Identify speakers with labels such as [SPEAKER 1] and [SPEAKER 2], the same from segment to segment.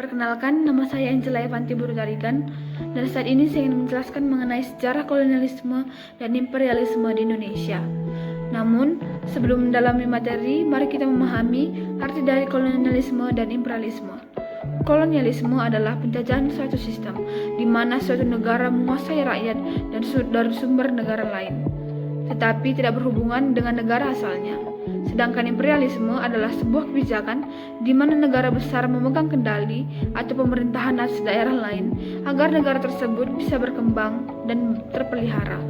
[SPEAKER 1] Perkenalkan, nama saya Angela Evanti Burutarigan, dan saat ini saya ingin menjelaskan mengenai sejarah kolonialisme dan imperialisme di Indonesia. Namun, sebelum mendalami materi, mari kita memahami arti dari kolonialisme dan imperialisme. Kolonialisme adalah penjajahan suatu sistem, di mana suatu negara menguasai rakyat dan dari sumber negara lain, tetapi tidak berhubungan dengan negara asalnya. Sedangkan imperialisme adalah sebuah kebijakan di mana negara besar memegang kendali atau pemerintahan atas daerah lain agar negara tersebut bisa berkembang dan terpelihara.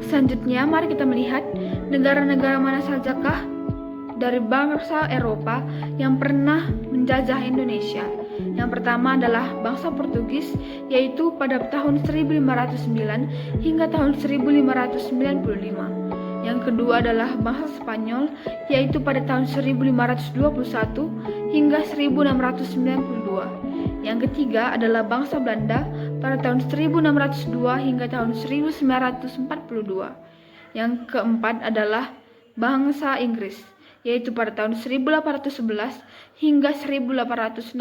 [SPEAKER 1] Selanjutnya, mari kita melihat negara-negara mana sajakah dari bangsa Eropa yang pernah menjajah Indonesia. Yang pertama adalah bangsa Portugis, yaitu pada tahun 1509 hingga tahun 1595. Yang kedua adalah bangsa Spanyol, yaitu pada tahun 1521 hingga 1692. Yang ketiga adalah bangsa Belanda pada tahun 1602 hingga tahun 1942. Yang keempat adalah bangsa Inggris, yaitu pada tahun 1811 hingga 1816.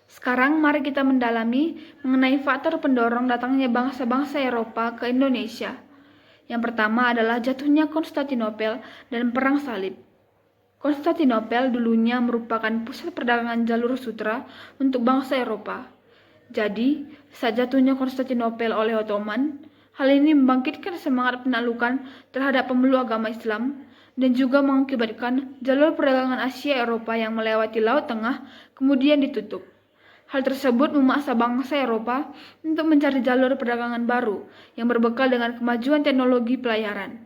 [SPEAKER 1] Sekarang mari kita mendalami mengenai faktor pendorong datangnya bangsa-bangsa Eropa ke Indonesia. Yang pertama adalah jatuhnya Konstantinopel dan Perang Salib. Konstantinopel dulunya merupakan pusat perdagangan jalur sutra untuk bangsa Eropa. Jadi, saat jatuhnya Konstantinopel oleh Ottoman, hal ini membangkitkan semangat penaklukan terhadap pemeluk agama Islam dan juga mengakibatkan jalur perdagangan Asia Eropa yang melewati Laut Tengah kemudian ditutup. Hal tersebut memaksa bangsa Eropa untuk mencari jalur perdagangan baru yang berbekal dengan kemajuan teknologi pelayaran.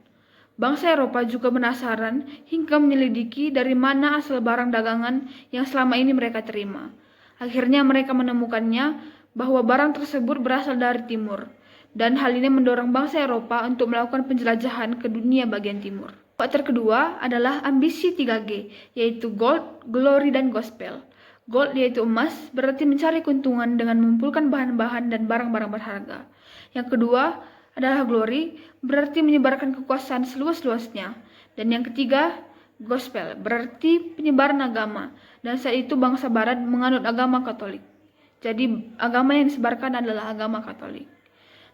[SPEAKER 1] Bangsa Eropa juga penasaran hingga menyelidiki dari mana asal barang dagangan yang selama ini mereka terima. Akhirnya mereka menemukannya bahwa barang tersebut berasal dari timur, dan hal ini mendorong bangsa Eropa untuk melakukan penjelajahan ke dunia bagian timur. Faktor kedua adalah ambisi 3G, yaitu Gold, Glory, dan Gospel. Gold yaitu emas, berarti mencari keuntungan dengan mengumpulkan bahan-bahan dan barang-barang berharga. Yang kedua adalah glory, berarti menyebarkan kekuasaan seluas-luasnya. Dan yang ketiga, gospel, berarti penyebaran agama. Dan saat itu bangsa barat menganut agama Katolik. Jadi agama yang disebarkan adalah agama Katolik.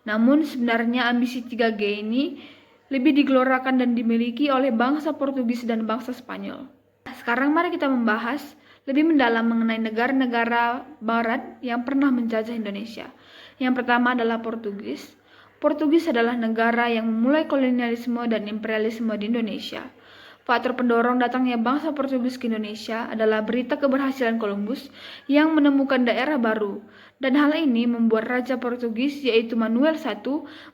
[SPEAKER 1] Namun sebenarnya ambisi 3G ini lebih digelorakan dan dimiliki oleh bangsa Portugis dan bangsa Spanyol. Sekarang mari kita membahas lebih mendalam mengenai negara-negara barat yang pernah menjajah Indonesia. Yang pertama adalah Portugis. Portugis adalah negara yang memulai kolonialisme dan imperialisme di Indonesia. Faktor pendorong datangnya bangsa Portugis ke Indonesia adalah berita keberhasilan Columbus yang menemukan daerah baru. Dan hal ini membuat Raja Portugis yaitu Manuel I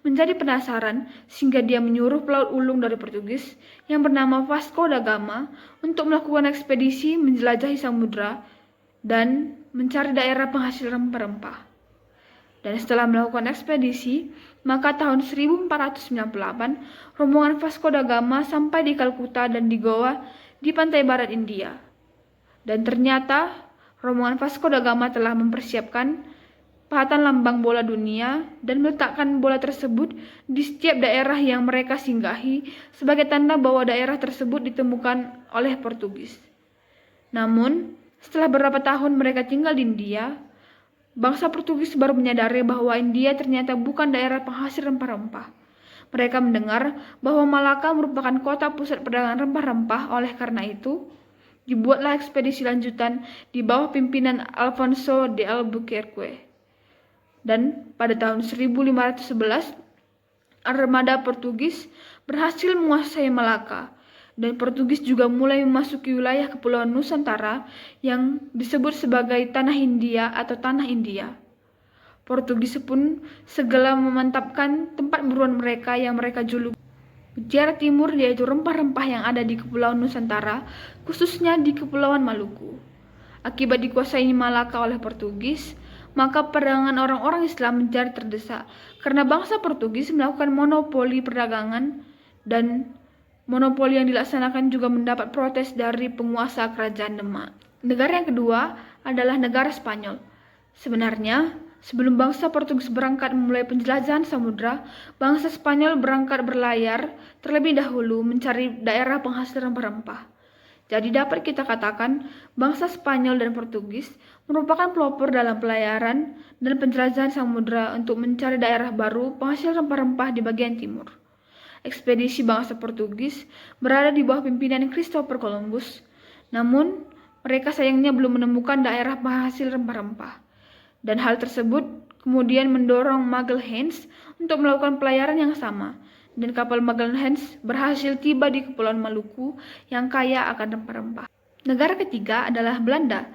[SPEAKER 1] menjadi penasaran sehingga dia menyuruh pelaut ulung dari Portugis yang bernama Vasco da Gama untuk melakukan ekspedisi menjelajahi samudra dan mencari daerah penghasil rempah-rempah. Dan setelah melakukan ekspedisi, maka tahun 1498 rombongan Vasco da Gama sampai di Kalkuta dan di Goa di pantai barat India. Dan ternyata rombongan Vasco da Gama telah mempersiapkan pahatan lambang bola dunia dan meletakkan bola tersebut di setiap daerah yang mereka singgahi sebagai tanda bahwa daerah tersebut ditemukan oleh Portugis. Namun, setelah beberapa tahun mereka tinggal di India, bangsa Portugis baru menyadari bahwa India ternyata bukan daerah penghasil rempah-rempah. Mereka mendengar bahwa Malaka merupakan kota pusat perdagangan rempah-rempah, oleh karena itu, dibuatlah ekspedisi lanjutan di bawah pimpinan Alfonso de Albuquerque. Dan pada tahun 1511, armada Portugis berhasil menguasai Malaka, dan Portugis juga mulai memasuki wilayah kepulauan Nusantara yang disebut sebagai Tanah India atau Tanah India. Portugis pun segera memantapkan tempat buruan mereka yang mereka juluki Mutiara Timur, yaitu rempah-rempah yang ada di kepulauan Nusantara, khususnya di Kepulauan Maluku. Akibat dikuasai Malaka oleh Portugis, maka perdagangan orang-orang Islam menjadi terdesak karena bangsa Portugis melakukan monopoli perdagangan, dan monopoli yang dilaksanakan juga mendapat protes dari penguasa kerajaan Demak. Negara yang kedua adalah negara Spanyol. Sebenarnya, sebelum bangsa Portugis berangkat memulai penjelajahan samudra, bangsa Spanyol berangkat berlayar terlebih dahulu mencari daerah penghasil rempah-rempah. Jadi dapat kita katakan bangsa Spanyol dan Portugis merupakan pelopor dalam pelayaran dan penjelajahan samudera untuk mencari daerah baru penghasil rempah-rempah di bagian timur. Ekspedisi bangsa Portugis berada di bawah pimpinan Christopher Columbus, namun mereka sayangnya belum menemukan daerah penghasil rempah-rempah. Dan hal tersebut kemudian mendorong Magalhães untuk melakukan pelayaran yang sama. Dan kapal Magalhães berhasil tiba di Kepulauan Maluku yang kaya akan rempah-rempah. Negara ketiga adalah Belanda.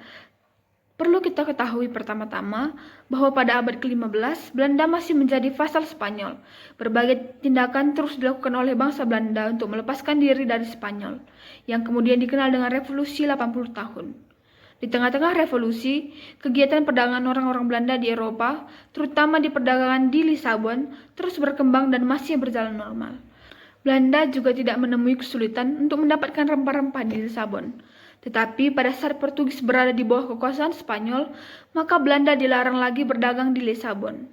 [SPEAKER 1] Perlu kita ketahui pertama-tama bahwa pada abad ke-15 Belanda masih menjadi vasal Spanyol. Berbagai tindakan terus dilakukan oleh bangsa Belanda untuk melepaskan diri dari Spanyol, yang kemudian dikenal dengan Revolusi 80 tahun. Di tengah-tengah revolusi, kegiatan perdagangan orang-orang Belanda di Eropa, terutama di perdagangan di Lisabon, terus berkembang dan masih berjalan normal. Belanda juga tidak menemui kesulitan untuk mendapatkan rempah-rempah di Lisabon. Tetapi pada saat Portugis berada di bawah kekuasaan Spanyol, maka Belanda dilarang lagi berdagang di Lisabon.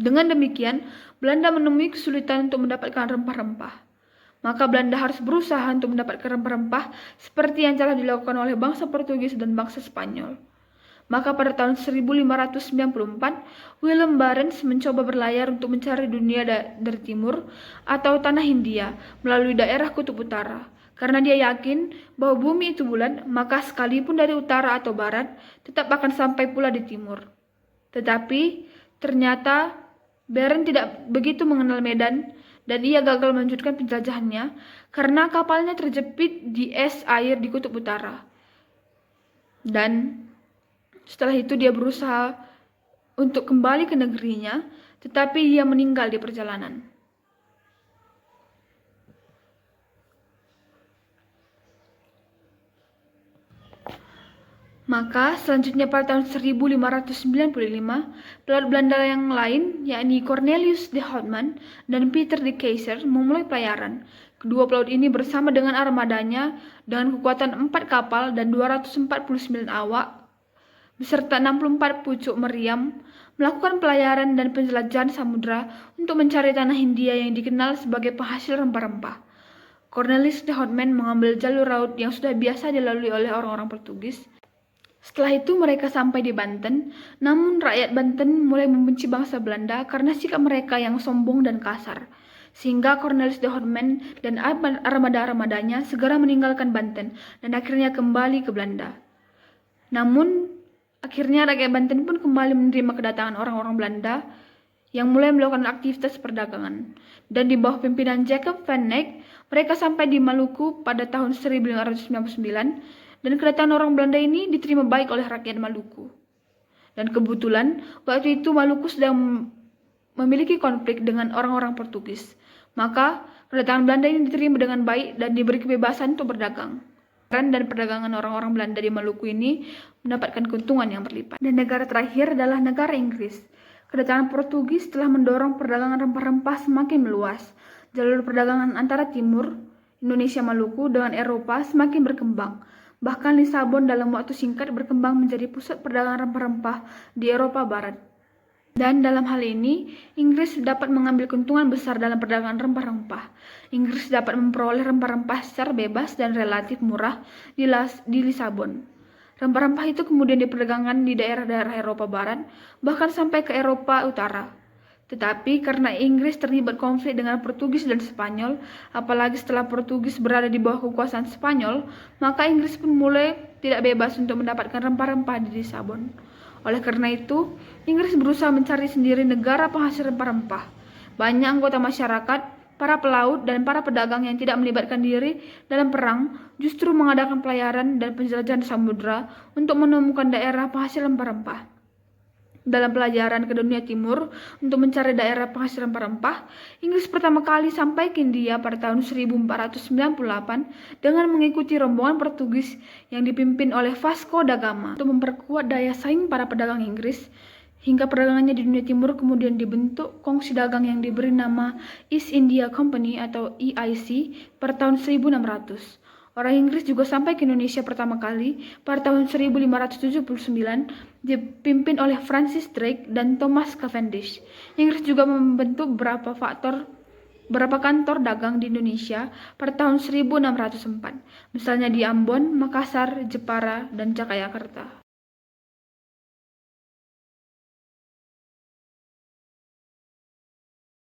[SPEAKER 1] Dengan demikian, Belanda menemui kesulitan untuk mendapatkan rempah-rempah. Maka Belanda harus berusaha untuk mendapatkan rempah-rempah seperti yang telah dilakukan oleh bangsa Portugis dan bangsa Spanyol. Maka pada tahun 1594, Willem Barents mencoba berlayar untuk mencari dunia dari timur atau tanah Hindia melalui daerah kutub utara. Karena dia yakin bahwa bumi itu bulat, maka sekalipun dari utara atau barat, tetap akan sampai pula di timur. Tetapi ternyata Barents tidak begitu mengenal medan, dan ia gagal melanjutkan penjelajahannya karena kapalnya terjepit di es air di kutub utara. Dan setelah itu dia berusaha untuk kembali ke negerinya, tetapi ia meninggal di perjalanan. Maka selanjutnya pada tahun 1595, pelaut Belanda yang lain, yakni Cornelius de Houtman dan Peter de Keyser, memulai pelayaran. Kedua pelaut ini bersama dengan armadanya dengan kekuatan 4 kapal dan 249 awak, beserta 64 pucuk meriam, melakukan pelayaran dan penjelajahan samudera untuk mencari tanah Hindia yang dikenal sebagai penghasil rempah-rempah. Cornelius de Houtman mengambil jalur laut yang sudah biasa dilalui oleh orang-orang Portugis. Setelah itu mereka sampai di Banten, namun rakyat Banten mulai membenci bangsa Belanda karena sikap mereka yang sombong dan kasar. Sehingga Cornelius de Houtman dan armada-armadanya segera meninggalkan Banten dan akhirnya kembali ke Belanda. Namun, akhirnya rakyat Banten pun kembali menerima kedatangan orang-orang Belanda yang mulai melakukan aktivitas perdagangan. Dan di bawah pimpinan Jacob van Eyck, mereka sampai di Maluku pada tahun 1599, dan kedatangan orang Belanda ini diterima baik oleh rakyat Maluku. Dan kebetulan waktu itu Maluku sedang memiliki konflik dengan orang-orang Portugis. Maka kedatangan Belanda ini diterima dengan baik dan diberi kebebasan untuk berdagang. Dan perdagangan orang-orang Belanda di Maluku ini mendapatkan keuntungan yang berlipat. Dan negara terakhir adalah negara Inggris. Kedatangan Portugis telah mendorong perdagangan rempah-rempah semakin meluas. Jalur perdagangan antara timur, Indonesia Maluku dengan Eropa semakin berkembang. Bahkan Lisabon dalam waktu singkat berkembang menjadi pusat perdagangan rempah-rempah di Eropa Barat. Dan dalam hal ini, Inggris dapat mengambil keuntungan besar dalam perdagangan rempah-rempah. Inggris dapat memperoleh rempah-rempah secara bebas dan relatif murah di Lisabon. Rempah-rempah itu kemudian diperdagangkan di daerah-daerah Eropa Barat, bahkan sampai ke Eropa Utara. Tetapi karena Inggris terlibat konflik dengan Portugis dan Spanyol, apalagi setelah Portugis berada di bawah kekuasaan Spanyol, maka Inggris pun mulai tidak bebas untuk mendapatkan rempah-rempah di Lisabon. Oleh karena itu, Inggris berusaha mencari sendiri negara penghasil rempah-rempah. Banyak anggota masyarakat, para pelaut, dan para pedagang yang tidak melibatkan diri dalam perang justru mengadakan pelayaran dan penjelajahan samudera untuk menemukan daerah penghasil rempah-rempah. Dalam pelajaran ke dunia timur untuk mencari daerah penghasil rempah-rempah, Inggris pertama kali sampai ke India pada tahun 1498 dengan mengikuti rombongan Portugis yang dipimpin oleh Vasco da Gama untuk memperkuat daya saing para pedagang Inggris, hingga perdagangannya di dunia timur kemudian dibentuk kongsi dagang yang diberi nama East India Company atau EIC pada tahun 1600. Orang Inggris juga sampai ke Indonesia pertama kali pada tahun 1579 dipimpin oleh Francis Drake dan Thomas Cavendish. Inggris juga membentuk beberapa faktor beberapa kantor dagang di Indonesia pada tahun 1604, misalnya di Ambon, Makassar, Jepara, dan Jayakarta.